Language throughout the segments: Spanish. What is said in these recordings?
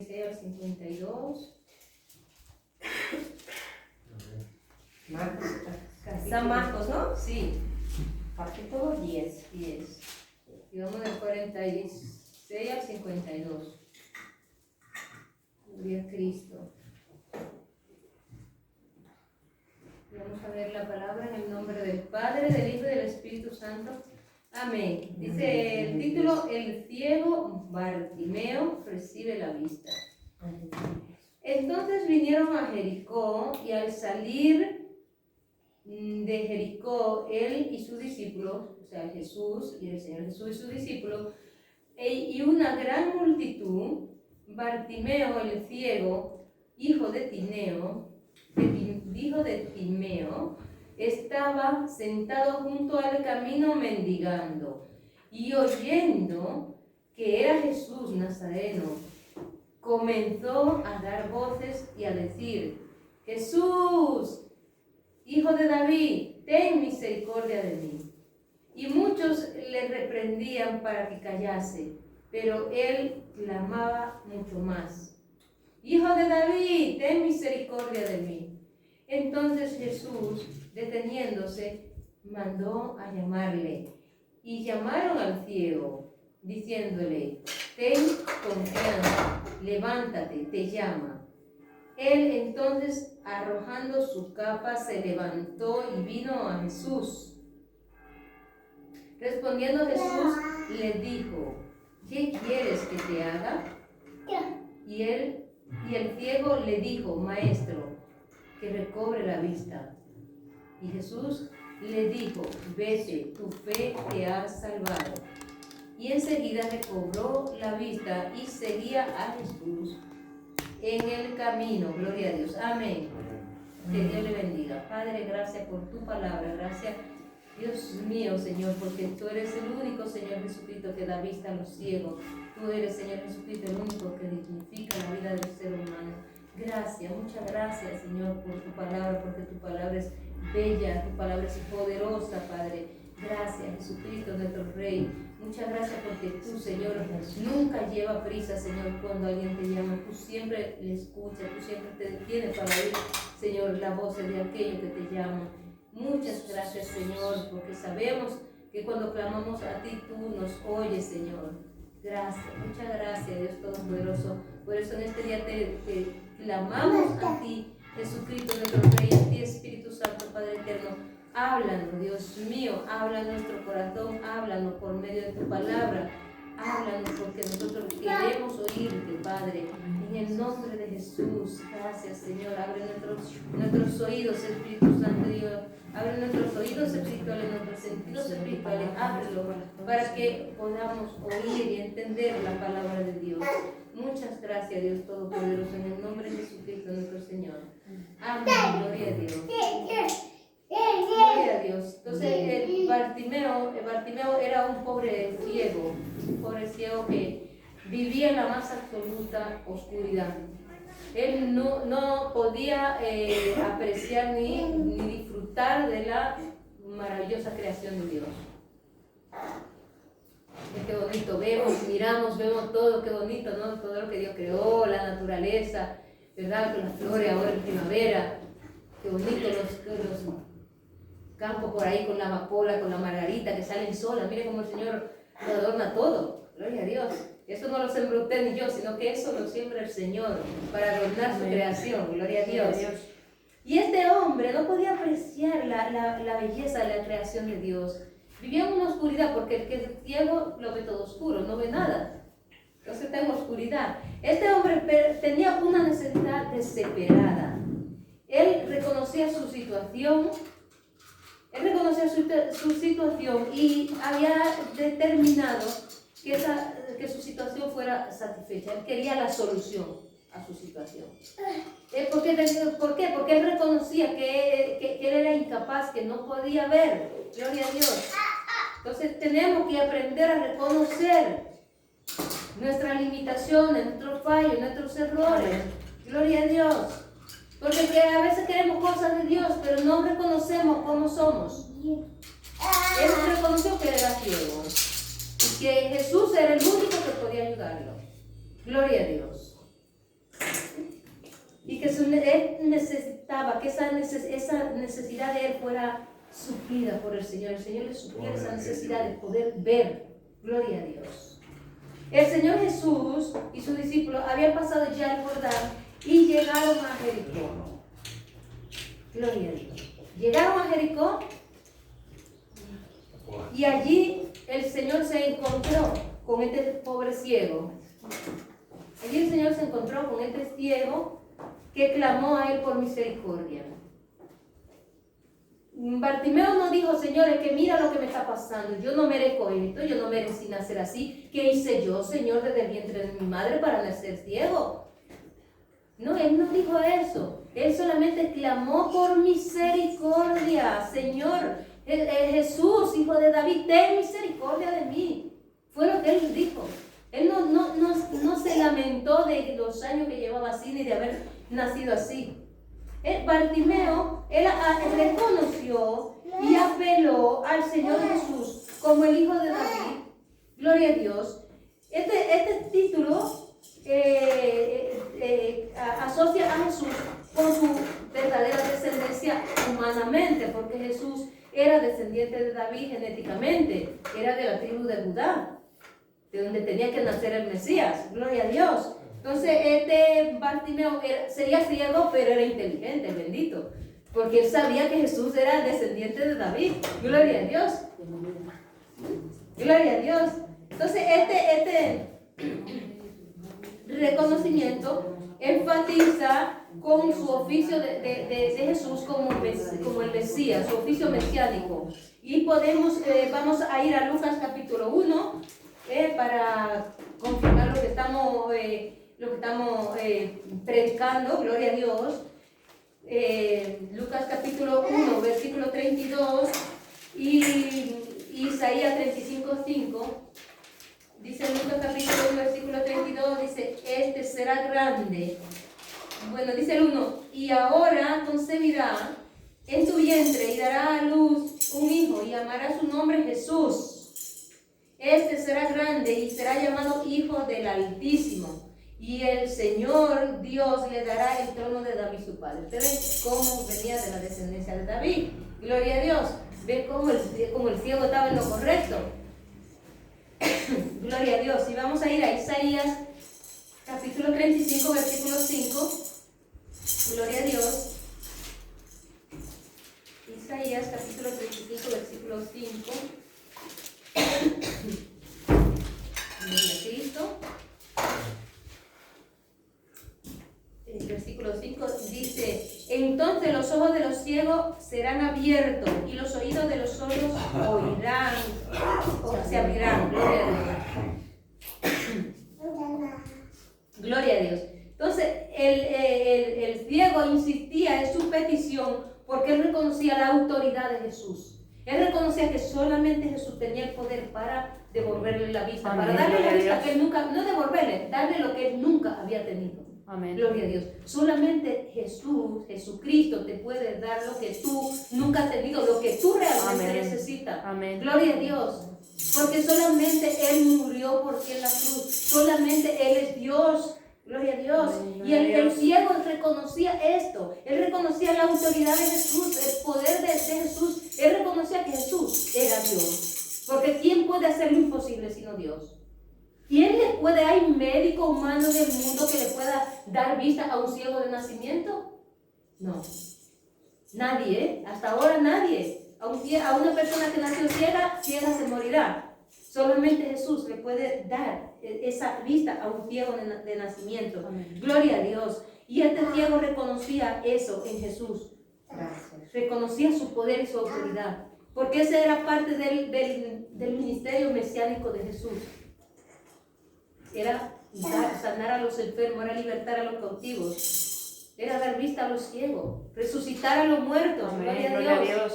Isaías 52. Marcos, San Marcos, ¿no? Sí, capítulo 10. 10. Y vamos del 46 al 52. Gloria a Cristo. Vamos a ver la palabra en el nombre del Padre, del Hijo y del Espíritu Santo. Amén. Dice el título: El ciego Bartimeo recibe la vista. Entonces vinieron a Jericó, y al salir de Jericó, él y sus discípulos, o sea, Jesús y el Señor Jesús y sus discípulos, y una gran multitud, Bartimeo el ciego, hijo de Timeo, estaba sentado junto al camino mendigando, y oyendo que era Jesús Nazareno, comenzó a dar voces y a decir: Jesús, Hijo de David, ten misericordia de mí. Y muchos le reprendían para que callase, pero él clamaba mucho más: Hijo de David, ten misericordia de mí. Entonces Jesús, deteniéndose, mandó a llamarle, y llamaron al ciego, diciéndole: ten confianza, levántate, te llama. Él entonces, arrojando su capa, se levantó y vino a Jesús. Respondiendo Jesús, le dijo: ¿qué quieres que te haga? Y el ciego le dijo: Maestro, que recobre la vista. Y Jesús le dijo: vete, tu fe te ha salvado. Y enseguida recobró la vista y seguía a Jesús en el camino. Gloria a Dios. Amén. Que Dios le bendiga. Padre, gracias por tu palabra. Gracias, Dios mío, Señor, porque tú eres el único, Señor Jesucristo, que da vista a los ciegos. Tú eres, Señor Jesucristo, el único que dignifica la vida del ser humano. Gracias, muchas gracias, Señor, por tu palabra, porque tu palabra es bella, tu palabra es poderosa, Padre. Gracias, Jesucristo, nuestro Rey. Muchas gracias porque tú, Señor, nunca lleva prisa, Señor, cuando alguien te llama. Tú siempre le escuchas, tú siempre te detienes para oír, Señor, la voz de aquello que te llama. Muchas gracias, Señor, porque sabemos que cuando clamamos a ti, tú nos oyes, Señor. Gracias, muchas gracias, Dios Todopoderoso. Por eso en este día te clamamos a ti, Jesucristo, nuestro Rey, a ti, Espíritu Santo, Padre Eterno. Háblanos, Dios mío, habla nuestro corazón, háblanos por medio de tu palabra. Háblanos porque nosotros queremos oírte, Padre, en el nombre de Jesús. Gracias, Señor. Abre nuestros oídos, Espíritu Santo Dios. Abre nuestros oídos espirituales, nuestros sentidos espirituales. Ábrelo para que podamos oír y entender la palabra de Dios. Muchas gracias, Dios Todopoderoso, en el nombre de Jesucristo, nuestro Señor. Amén. Gloria a Dios. Gloria a Dios. Entonces Bartimeo era un pobre ciego que vivía en la más absoluta oscuridad. Él no podía apreciar ni disfrutar de la maravillosa creación de Dios. Qué bonito, vemos todo, qué bonito, ¿no? Todo lo que Dios creó, la naturaleza, ¿verdad? Con las flores ahora en primavera, qué bonito los campos por ahí con la amapola, con la margarita que salen solas. Mire cómo el Señor lo adorna todo. Gloria a Dios. Eso no lo sembró usted ni yo, sino que eso lo siembra el Señor para adornar su creación. Gloria a Dios. Y este hombre no podía apreciar la belleza de la creación de Dios. Vivía en una oscuridad, porque el que es ciego lo ve todo oscuro, no ve nada. Entonces está en oscuridad. Este hombre tenía una necesidad desesperada. Él reconocía su situación. Y había determinado que su situación fuera satisfecha. Él quería la solución a su situación. ¿Por qué? Porque él reconocía que él era incapaz, que no podía ver. Gloria a Dios. Entonces tenemos que aprender a reconocer nuestras limitaciones, nuestros fallos, nuestros errores. Gloria a Dios. Porque a veces queremos cosas de Dios, pero no reconocemos cómo somos. Él reconoció que era ciego y que Jesús era el único que podía ayudarlo. Gloria a Dios. Él necesitaba que esa necesidad de él fuera suplida por el Señor. El Señor le supliera esa necesidad de poder ver. Gloria a Dios. El Señor Jesús y sus discípulos habían pasado ya el Jordán y llegaron a Jericó. Gloria a Dios. Llegaron a Jericó y allí el Señor se encontró con este pobre ciego. Allí el Señor se encontró con este ciego que clamó a él por misericordia. Bartimeo no dijo, Señor, es que mira lo que me está pasando, yo no merezco esto, yo no merecí nacer así. ¿Qué hice yo, Señor, desde el vientre de mi madre para nacer ciego? No, él no dijo eso. Él solamente clamó por misericordia. Señor, Jesús, hijo de David, ten misericordia de mí. Fue lo que él dijo. Él no se lamentó de los años que llevaba así, ni de haber nacido así. Bartimeo, él reconoció y apeló al Señor Jesús como el Hijo de David. Gloria a Dios. Este título asocia a Jesús con su verdadera descendencia humanamente, porque Jesús era descendiente de David genéticamente, era de la tribu de Judá, de donde tenía que nacer el Mesías. Gloria a Dios. Entonces, Bartimeo sería ciego, pero era inteligente, bendito, porque él sabía que Jesús era descendiente de David. Gloria a Dios. Gloria a Dios. Entonces, este reconocimiento enfatiza con su oficio de Jesús como el Mesías, su oficio mesiánico. Y vamos a ir a Lucas capítulo 1 para confirmar lo que estamos predicando. Gloria a Dios. Lucas capítulo 1, versículo 32 y Isaías 35:5. Dice Lucas capítulo 1, versículo 32, dice, este será grande. Bueno, dice el 1, y ahora concebirá en tu vientre y dará a luz un hijo y llamará su nombre Jesús. Este será grande y será llamado Hijo del Altísimo. Y el Señor Dios le dará el trono de David su padre. Ustedes ven cómo venía de la descendencia de David. Gloria a Dios. Ven cómo el ciego estaba en lo correcto. Gloria a Dios. Y vamos a ir a Isaías capítulo 35, versículo 5. Gloria a Dios. Isaías capítulo 35, versículo 5. Gloria a Cristo. El versículo 5 dice, entonces los ojos de los ciegos serán abiertos y los oídos de los sordos oirán, o se abrirán. Gloria a Dios. Gloria a Dios. Entonces el ciego insistía en su petición porque él reconocía la autoridad de Jesús. Él reconocía que solamente Jesús tenía el poder para devolverle la vista, para darle la vista que él nunca, no devolverle, darle lo que él nunca había tenido. Amén. Gloria a Dios. Solamente Jesucristo te puede dar lo que tú nunca has tenido, lo que tú realmente necesitas. Amén. Gloria a Dios. Porque solamente Él murió por ti en la cruz. Solamente Él es Dios. Gloria a Dios. Amén. Y el ciego reconocía esto. Él reconocía la autoridad de Jesús, el poder de Jesús. Él reconocía que Jesús era Dios. Porque ¿quién puede hacer lo imposible sino Dios? ¿Quién le puede, hay médico humano en el mundo que le pueda dar vista a un ciego de nacimiento? No. Nadie, ¿eh? Hasta ahora nadie. A una persona que nació ciega se morirá. Solamente Jesús le puede dar esa vista a un ciego de nacimiento. Amén. Gloria a Dios. Y este ciego reconocía eso en Jesús. Gracias. Reconocía su poder y su autoridad. Porque esa era parte del ministerio mesiánico de Jesús. Era sanar a los enfermos, era libertar a los cautivos, era dar vista a los ciegos, resucitar a los muertos. Amén. Gloria a Dios.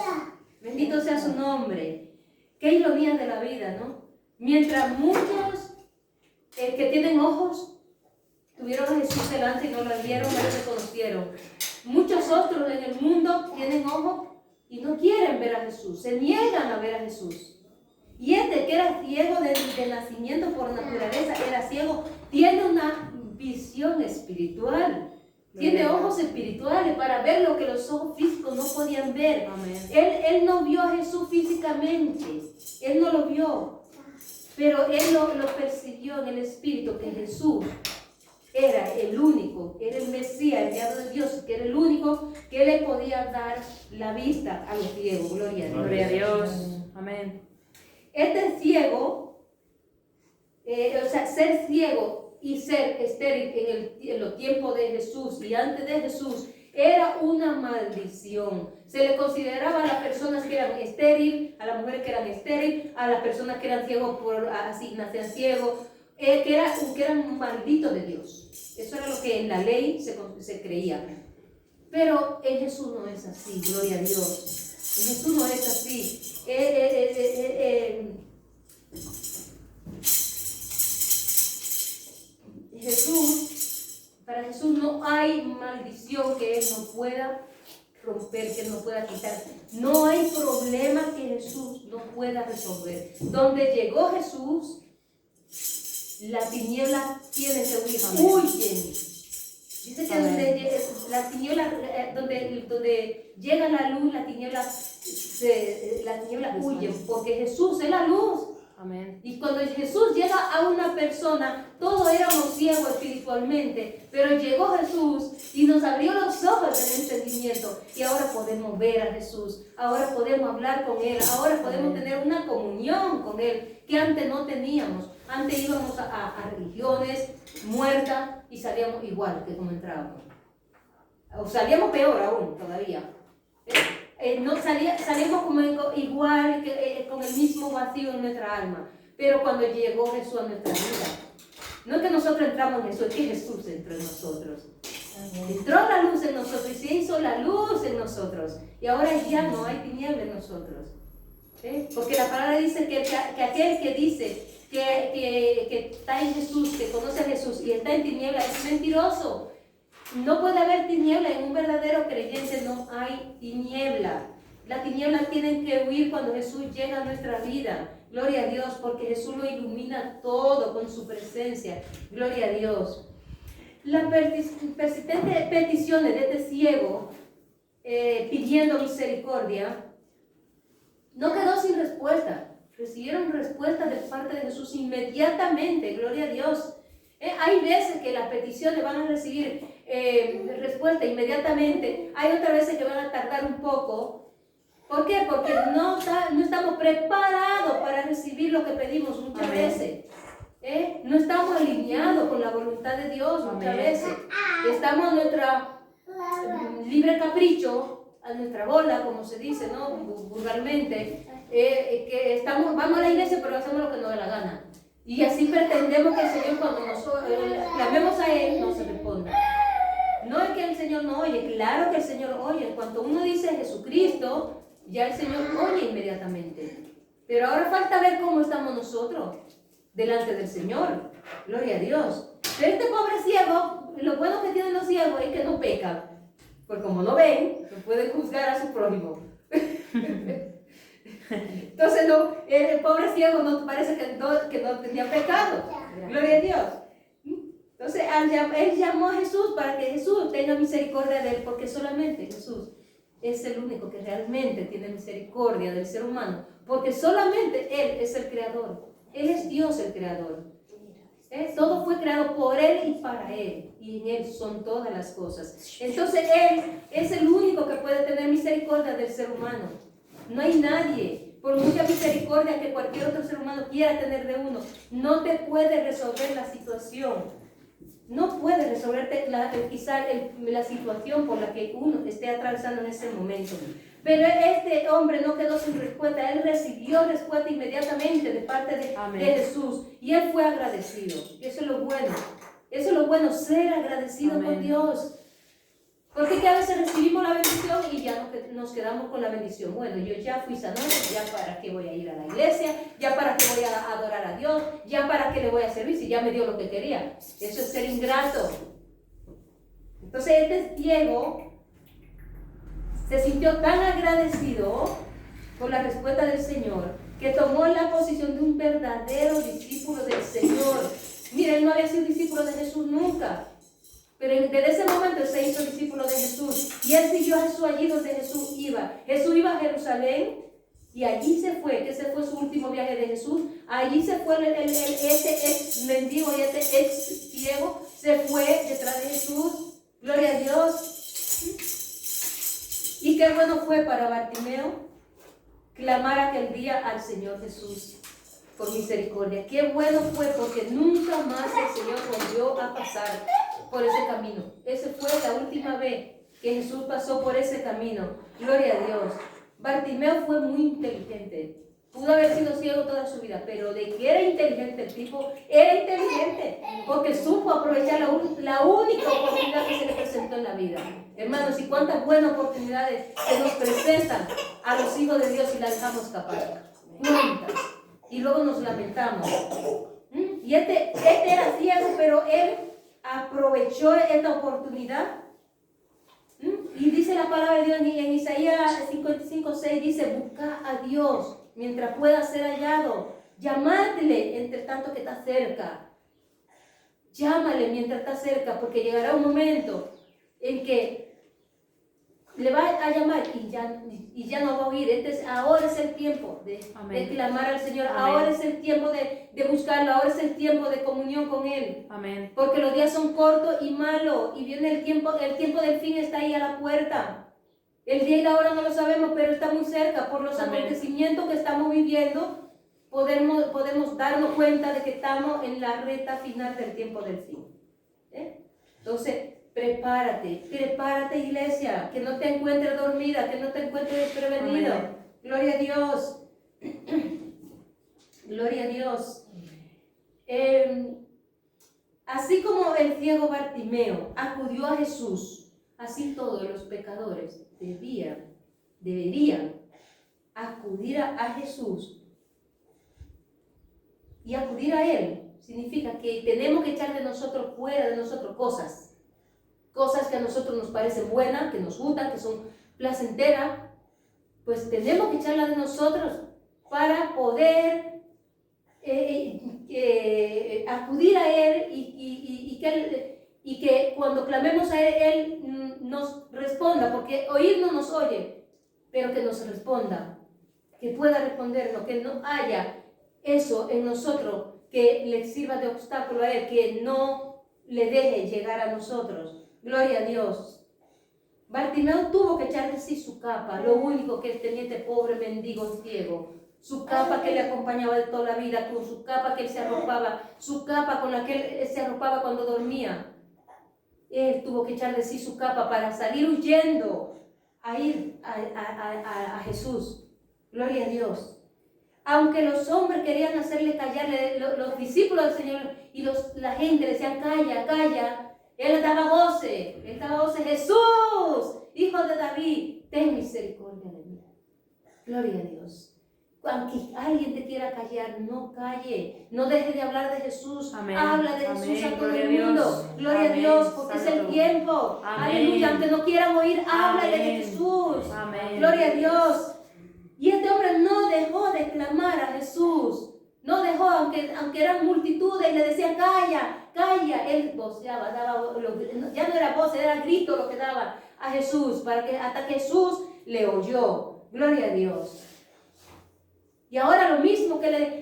Bendito sea su nombre. Qué ironía de la vida, ¿no? Mientras muchos que tienen ojos tuvieron a Jesús delante y no lo vieron, no lo reconocieron. Muchos otros en el mundo tienen ojos y no quieren ver a Jesús, se niegan a ver a Jesús. Y este que era ciego de nacimiento por naturaleza, era ciego, tiene una visión espiritual. Tiene ojos espirituales para ver lo que los ojos físicos no podían ver. Amén. Él no vio a Jesús físicamente. Él no lo vio. Pero él lo percibió en el espíritu, que Jesús era el único, era el Mesías, enviado de Dios, que era el único que le podía dar la vista a los ciegos. Gloria a Dios. Gloria a Dios. Amén. Este ciego, ser ciego y ser estéril en los tiempos de Jesús y antes de Jesús era una maldición. Se le consideraba a las personas que eran estériles, a las mujeres que eran estériles, a las personas que eran ciegos por asignación ciegos, que eran malditos de Dios. Eso era lo que en la ley se creía. Pero en Jesús no es así, gloria a Dios. En Jesús no es así. Para Jesús no hay maldición que Él no pueda romper, que Él no pueda quitar. No hay problema que Jesús no pueda resolver. Donde llegó Jesús, la tiniebla tiene que huir. Huyen. Dice que donde llega la luz, la tiniebla huye, porque Jesús es la luz. Amén. Y cuando Jesús llega a una persona, todos éramos ciegos espiritualmente, pero llegó Jesús y nos abrió los ojos del entendimiento y ahora podemos ver a Jesús, ahora podemos hablar con Él, ahora podemos tener una comunión con Él que antes no teníamos. Antes íbamos a religiones muertas y salíamos igual que como entrábamos, o salíamos peor aún todavía. Salimos como igual, con el mismo vacío en nuestra alma. Pero cuando llegó Jesús a nuestra vida, no es que nosotros entramos en Jesús, es que Jesús entró en nosotros. Entró la luz en nosotros y se hizo la luz en nosotros. Y ahora ya no hay tiniebla en nosotros. Porque la palabra dice que aquel que dice que está en Jesús, que conoce a Jesús y está en tiniebla, es mentiroso. No puede haber tiniebla. En un verdadero creyente no hay tiniebla. Las tinieblas tienen que huir cuando Jesús llega a nuestra vida. Gloria a Dios, porque Jesús lo ilumina todo con su presencia. Gloria a Dios. Las persistentes peticiones de este ciego pidiendo misericordia no quedó sin respuesta. Recibieron respuesta de parte de Jesús inmediatamente. Gloria a Dios. Hay veces que las peticiones van a recibir respuesta inmediatamente. Hay otras veces que van a tardar un poco. ¿Por qué? Porque no estamos preparados para recibir lo que pedimos muchas veces. No estamos alineados con la voluntad de Dios muchas veces. Estamos a nuestra libre capricho, a nuestra bola, como se dice, ¿no? Vulgarmente. Que vamos a la iglesia pero hacemos lo que nos da la gana. Y así pretendemos que el Señor, cuando clamemos a Él, nos responda. No es que el Señor no oye, claro que el Señor oye. En cuanto uno dice Jesucristo, ya el Señor oye inmediatamente. Pero ahora falta ver cómo estamos nosotros delante del Señor. Gloria a Dios. Pero este pobre ciego, lo bueno que tienen los ciegos es que no pecan. Porque como no ven, no pueden juzgar a su prójimo. Entonces el pobre ciego no parece que no tenía pecado. Gloria a Dios. Entonces él llamó a Jesús para que Jesús tenga misericordia de él, porque solamente Jesús es el único que realmente tiene misericordia del ser humano, porque solamente Él es el creador. Él es Dios el creador. Todo fue creado por Él y para Él, y en Él son todas las cosas. Entonces Él es el único que puede tener misericordia del ser humano. No hay nadie, por mucha misericordia que cualquier otro ser humano quiera tener de uno, no te puede resolver la situación. No puede resolverte quizá la situación por la que uno esté atravesando en ese momento. Pero este hombre no quedó sin respuesta. Él recibió respuesta inmediatamente de parte de Jesús. Y él fue agradecido. Eso es lo bueno. Eso es lo bueno, ser agradecido con Dios. Porque que a veces recibimos la bendición y ya nos quedamos con la bendición. Bueno, yo ya fui sanado, ya para qué voy a ir a la iglesia, ya para qué voy a adorar a Dios, ya para qué le voy a servir si ya me dio lo que quería. Eso es ser ingrato. Entonces este ciego se sintió tan agradecido por la respuesta del Señor que tomó la posición de un verdadero discípulo del Señor. Mira, él no había sido discípulo de Jesús nunca. Pero desde ese momento él se hizo discípulo de Jesús. Y él siguió a Jesús allí donde Jesús iba. Jesús iba a Jerusalén y allí se fue, que ese fue su último viaje de Jesús. Allí se fue ese ex mendigo y ese ex ciego, se fue detrás de Jesús. Gloria a Dios. Y qué bueno fue para Bartimeo clamar aquel día al Señor Jesús por misericordia. Qué bueno fue, porque nunca más el Señor volvió a pasar por ese camino. Esa fue la última vez que Jesús pasó por ese camino. Gloria a Dios. Bartimeo fue muy inteligente. Pudo haber sido ciego toda su vida, pero de que era inteligente el tipo, era inteligente, porque supo aprovechar la única oportunidad que se le presentó en la vida. Hermanos, y cuántas buenas oportunidades se nos presentan a los hijos de Dios y las dejamos escapar. Cuántas. Y luego nos lamentamos. Y este era ciego, pero él aprovechó esta oportunidad. Y dice la palabra de Dios en Isaías 55:6, dice: busca a Dios mientras pueda ser hallado, llamadle entre tanto que está cerca. Llámale mientras está cerca, porque llegará un momento en que le va a llamar y ya no va a oír. Ahora es el tiempo de clamar al Señor. Amén. Ahora es el tiempo de buscarlo. Ahora es el tiempo de comunión con Él. Amén. Porque los días son cortos y malos, y viene el tiempo del fin está ahí a la puerta. El día y la hora no lo sabemos, pero está muy cerca. Por los acontecimientos que estamos viviendo, podemos darnos cuenta de que estamos en la recta final del tiempo del fin. Entonces, prepárate, iglesia, que no te encuentres dormida, que no te encuentres desprevenido. Amén. Gloria a Dios. Gloria a Dios. Así como el ciego Bartimeo acudió a Jesús, así todos los pecadores deberían acudir a Jesús. Y acudir a Él significa que tenemos que echar de nosotros, fuera de nosotros, cosas que a nosotros nos parecen buenas, que nos gustan, que son placenteras. Pues tenemos que echarlas de nosotros para poder acudir a Él y que cuando clamemos a Él nos responda, porque oír no nos oye, pero que nos responda, que pueda respondernos, que no haya eso en nosotros que le sirva de obstáculo a Él, que no le deje llegar a nosotros. Gloria a Dios. Bartimeo tuvo que echar de sí su capa, lo único que él tenía, este pobre mendigo ciego, su capa que le acompañaba de toda la vida, con su capa que él se arropaba, su capa con la que él se arropaba cuando dormía. Él tuvo que echar de sí su capa para salir huyendo a ir a Jesús. Gloria a Dios. Aunque los hombres querían hacerle callar, los discípulos del Señor y la gente le decían: calla, calla, él daba voces, Jesús, hijo de David, ten misericordia de mí. Gloria a Dios. Aunque alguien te quiera callar, no calle, no deje de hablar de Jesús. Amén. Habla de Jesús a todo el mundo. Gloria a Dios, porque es el tiempo. Amén. Aleluya. Aunque no quieran oír, háblale de Jesús. Amén. Gloria a Dios. Y este hombre no dejó de clamar a Jesús. No dejó, aunque eran multitudes y le decían: calla, calla. Él voceaba, ya no era voz, era grito lo que daba a Jesús, hasta que Jesús le oyó. Gloria a Dios. Y ahora lo mismo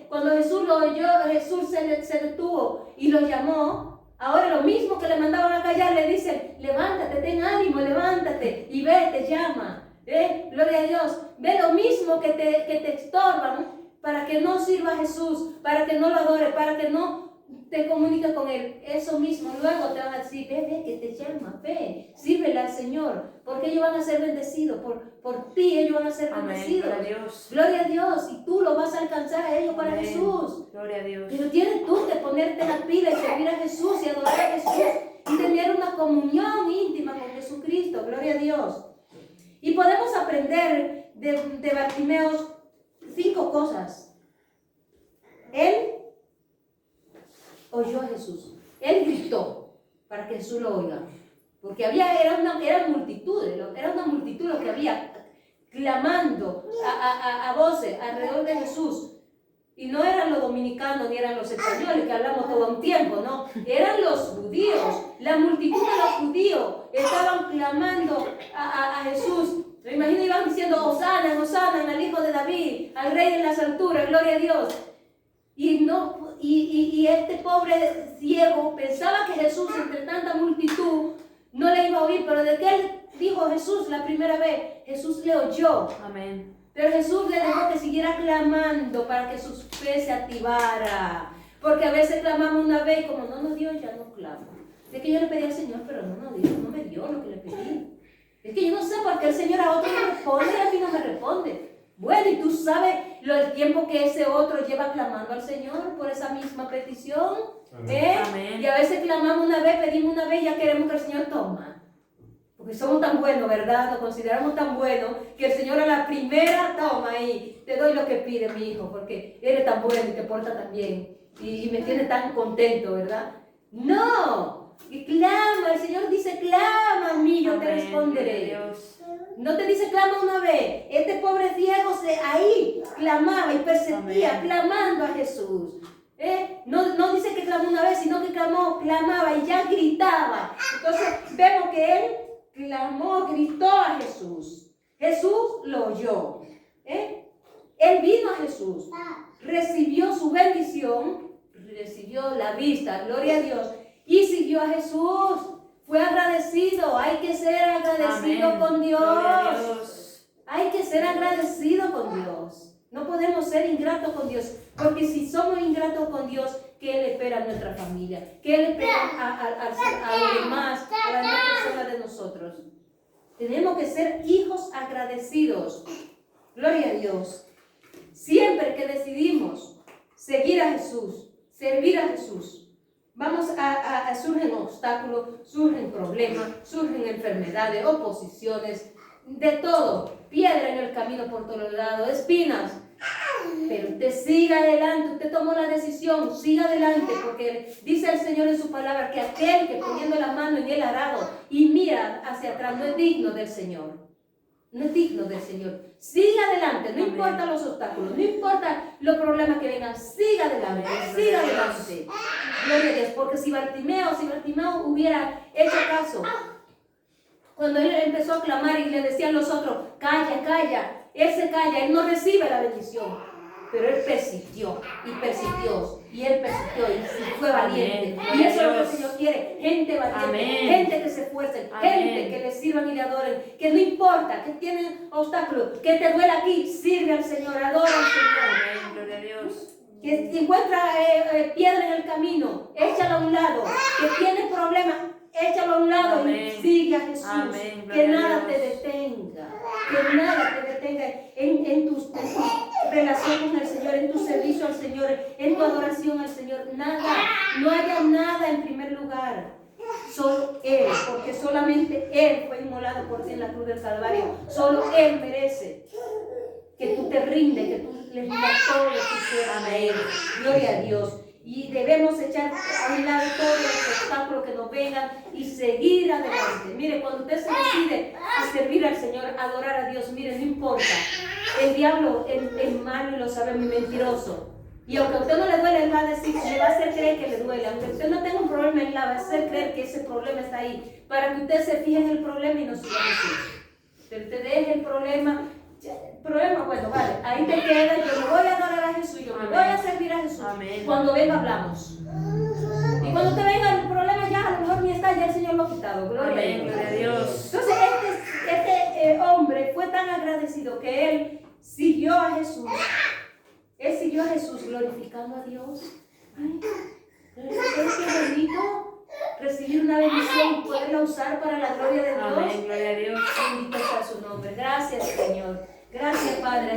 cuando Jesús lo oyó, Jesús se detuvo y lo llamó. Ahora lo mismo que le mandaban a callar, le dicen: levántate, ten ánimo, levántate y ve, te llama. Gloria a Dios. Ve lo mismo que te estorban para que no sirva a Jesús, para que no lo adore, para que no te comuniques con Él. Eso mismo luego te van a decir: ve, que te llama, ve, sírvele al Señor, porque ellos van a ser bendecidos, por ti ellos van a ser bendecidos. Gloria a Dios. Gloria a Dios, y tú lo vas a alcanzar a ellos para Jesús. Gloria a Dios. Pero tienes tú que ponerte en la pila y servir a Jesús y adorar a Jesús y tener una comunión íntima con Jesucristo. Gloria a Dios. Y podemos aprender de Bartimeo 5 cosas. Él oyó a Jesús. Él gritó para que Jesús lo oiga. Porque eran multitudes, era una multitud lo que había clamando a voces alrededor de Jesús. Y no eran los dominicanos ni eran los españoles que hablamos todo un tiempo, no. Eran los judíos, La multitud de los judíos estaban clamando a Jesús. Me imagino iban diciendo, Hosana, Hosana al hijo de David, al rey en las alturas, gloria a Dios. Y este pobre ciego pensaba que Jesús, entre tanta multitud, no le iba a oír, pero de que él dijo Jesús la primera vez, Jesús le oyó. Amén. Pero Jesús le dejó que siguiera clamando para que su fe se activara. Porque a veces clamamos una vez y como no nos dio, ya no clamo. Es que yo le pedí al Señor, pero no nos dio, no me dio lo que le pedí. Es que yo no sé por qué el Señor a otro me responde y a mí no me responde. Bueno, y tú sabes el tiempo que ese otro lleva clamando al Señor por esa misma petición. Amén. Y a veces clamamos una vez, pedimos una vez y ya queremos que el Señor toma. Porque somos tan buenos, ¿verdad? Nos consideramos tan buenos que el Señor a la primera toma y te doy lo que pide mi hijo, porque eres tan bueno y te portas tan bien y me tienes tan contento, ¿verdad? No, y clama, el Señor dice, clama a mí, yo te responderé. No te dice clama una vez. Este pobre ciego ahí clamaba y persistía, clamando a Jesús. No dice que clamó una vez, sino que clamaba y ya gritaba. Entonces vemos que él clamó, gritó a Jesús. Jesús lo oyó. Él vino a Jesús, recibió su bendición, recibió la vista, gloria a Dios, y siguió a Jesús. Fue agradecido. Hay que ser agradecido con Dios. Hay que ser agradecido con Dios. No podemos ser ingratos con Dios, porque si somos ingratos con Dios, ¿qué le espera a nuestra familia? ¿Qué le espera a los demás, a las demás personas de nosotros? Tenemos que ser hijos agradecidos. Gloria a Dios. Siempre que decidimos seguir a Jesús, servir a Jesús, surgen obstáculos, surgen problemas, surgen enfermedades, oposiciones, de todo, piedra en el camino por todos lados, espinas. Pero usted siga adelante, usted tomó la decisión, siga adelante, porque dice el Señor en su palabra que aquel que poniendo la mano en el arado y mira hacia atrás no es digno del Señor. No es digno del Señor. Siga adelante, no importa los obstáculos, no importa los problemas que vengan, siga adelante, siga adelante. Gloria a Dios, porque si Bartimeo hubiera hecho caso, cuando él empezó a clamar y le decían los otros, calla, calla, él se calla, él no recibe la bendición. Pero él persistió y persistió y fue valiente. Y eso es lo que el Señor quiere, gente valiente, gente que se esfuerce, gente que le sirvan y le adoren, que no importa, que tienen obstáculos, que te duela aquí, sirve al Señor, adora al Señor. Gloria a Dios. Que encuentra piedra en el camino, échala a un lado, que tiene problemas, échalo a un lado y sigue a Jesús. Que nada te detenga, en tu relación con el Señor, en tu servicio al Señor, en tu adoración al Señor. Nada, no haya nada en primer lugar. Solo Él, porque solamente Él fue inmolado por ti en la cruz del Calvario. Solo Él merece que tú te rindes, que tú le rindas todo lo que quieras a Él. Gloria a Dios. Y debemos echar a un lado todos los obstáculos que nos vengan y seguir adelante. Mire, cuando usted se decide a servir al Señor, a adorar a Dios, mire, no importa. El diablo es malo y lo sabe, muy mentiroso. Y aunque a usted no le duele, él va a decir, le va a hacer creer que le duele. Aunque usted no tenga un problema, él le va a hacer creer que ese problema está ahí. Para que usted se fije en el problema y no se lo decir. Pero usted deje el problema. Bueno, vale, ahí te queda, yo me voy a adorar a Jesús, yo me voy a servir a Jesús. Cuando venga hablamos. Y cuando te venga el problema ya a lo mejor ni está, ya el Señor lo ha quitado. Gloria a Dios. Entonces este hombre fue tan agradecido que él siguió a Jesús. Él siguió a Jesús glorificando a Dios. Ay, qué bonito recibir una bendición y poderla usar para la gloria de Dios. Amén, gloria a Dios. Bendito sea su nombre. Gracias, Señor. Gracias, Padre.